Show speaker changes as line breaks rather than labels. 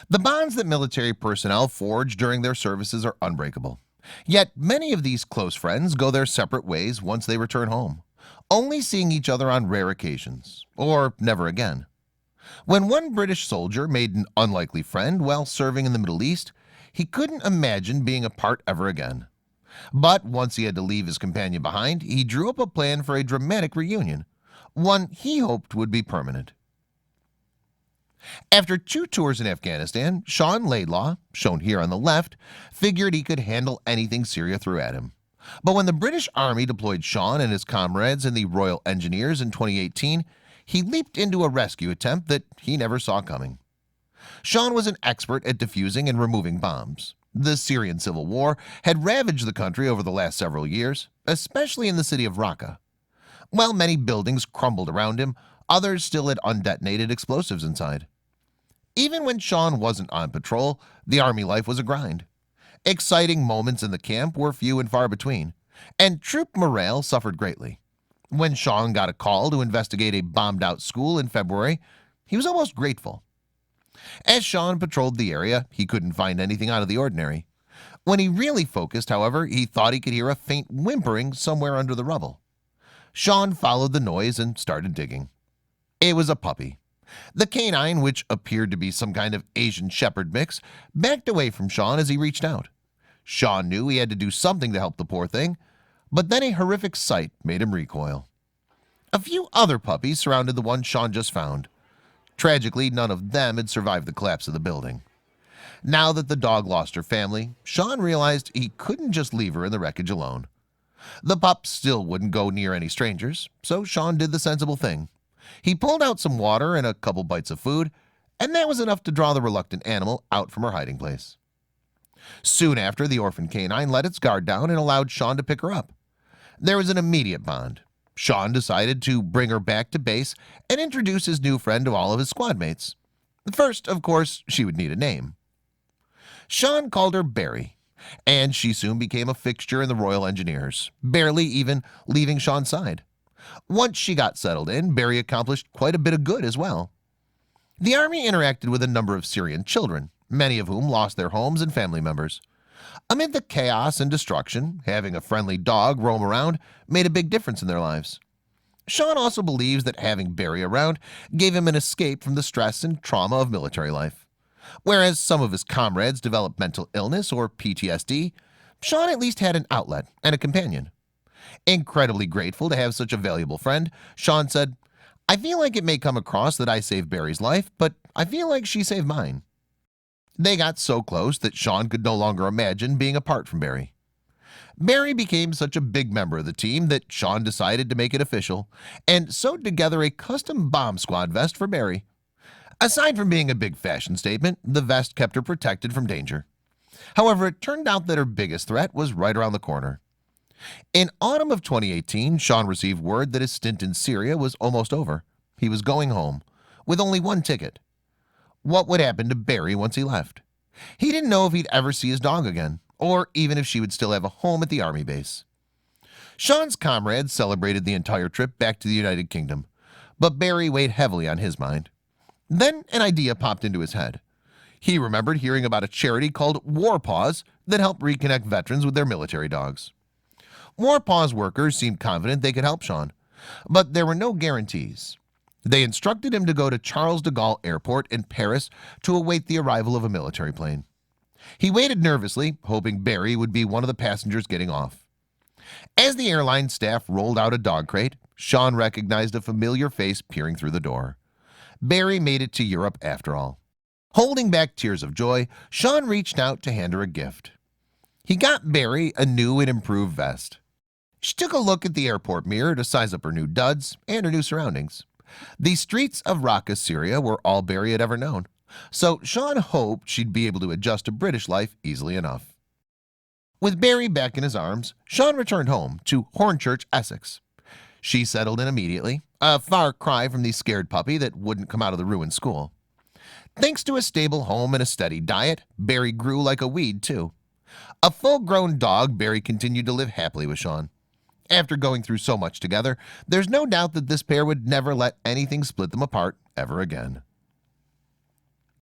The bonds that military personnel forge during their services are unbreakable. Yet many of these close friends go their separate ways once they return home, only seeing each other on rare occasions, or never again. When one British soldier made an unlikely friend while serving in the Middle East, he couldn't imagine being apart ever again. But once he had to leave his companion behind, he drew up a plan for a dramatic reunion, one he hoped would be permanent. After 2 tours in Afghanistan, Sean Laidlaw, shown here on the left, figured he could handle anything Syria threw at him. But when the British Army deployed Sean and his comrades in the Royal Engineers in 2018, he leaped into a rescue attempt that he never saw coming. Sean was an expert at defusing and removing bombs. The Syrian civil war had ravaged the country over the last several years, especially in the city of Raqqa. While many buildings crumbled around him, others still had undetonated explosives inside. Even when Sean wasn't on patrol, the army life was a grind. Exciting moments in the camp were few and far between, and troop morale suffered greatly. When Sean got a call to investigate a bombed-out school in February, he was almost grateful. As Sean patrolled the area, he couldn't find anything out of the ordinary. When he really focused, however, he thought he could hear a faint whimpering somewhere under the rubble. Sean followed the noise and started digging. It was a puppy. The canine, which appeared to be some kind of Asian shepherd mix, backed away from Sean as he reached out. Sean knew he had to do something to help the poor thing, but then a horrific sight made him recoil. A few other puppies surrounded the one Sean just found. Tragically, none of them had survived the collapse of the building. Now that the dog lost her family, Sean realized he couldn't just leave her in the wreckage alone. The pup still wouldn't go near any strangers, so Sean did the sensible thing. He pulled out some water and a couple bites of food, and that was enough to draw the reluctant animal out from her hiding place. Soon after, the orphan canine let its guard down and allowed Sean to pick her up. There was an immediate bond. Sean decided to bring her back to base and introduce his new friend to all of his squad mates. First, of course, she would need a name. Sean called her Barry, and she soon became a fixture in the Royal Engineers, barely even leaving Sean's side. Once she got settled in, Barry accomplished quite a bit of good as well. The army interacted with a number of Syrian children, many of whom lost their homes and family members. Amid the chaos and destruction, having a friendly dog roam around made a big difference in their lives. Sean also believes that having Barry around gave him an escape from the stress and trauma of military life. Whereas some of his comrades developed mental illness or PTSD, Sean at least had an outlet and a companion. Incredibly grateful to have such a valuable friend, Sean said, "I feel like it may come across that I saved Barry's life, but I feel like she saved mine." They got so close that Sean could no longer imagine being apart from Barry. Barry became such a big member of the team that Sean decided to make it official and sewed together a custom bomb squad vest for Barry. Aside from being a big fashion statement, the vest kept her protected from danger. However, it turned out that her biggest threat was right around the corner. In autumn of 2018, Sean received word that his stint in Syria was almost over. He was going home, with only one ticket. What would happen to Barry once he left? He didn't know if he'd ever see his dog again, or even if she would still have a home at the army base. Sean's comrades celebrated the entire trip back to the United Kingdom, but Barry weighed heavily on his mind. Then an idea popped into his head. He remembered hearing about a charity called War Paws that helped reconnect veterans with their military dogs. War Paws workers seemed confident they could help Sean, but there were no guarantees. They instructed him to go to Charles de Gaulle Airport in Paris to await the arrival of a military plane. He waited nervously, hoping Barry would be one of the passengers getting off. As the airline staff rolled out a dog crate, Sean recognized a familiar face peering through the door. Barry made it to Europe after all. Holding back tears of joy, Sean reached out to hand her a gift. He got Barry a new and improved vest. She took a look at the airport mirror to size up her new duds and her new surroundings. The streets of Raqqa, Syria were all Barry had ever known, so Sean hoped she'd be able to adjust to British life easily enough. With Barry back in his arms, Sean returned home to Hornchurch, Essex. She settled in immediately, a far cry from the scared puppy that wouldn't come out of the ruined school. Thanks to a stable home and a steady diet, Barry grew like a weed too. A full-grown dog, Barry continued to live happily with Sean. After going through so much together, there's no doubt that this pair would never let anything split them apart ever again.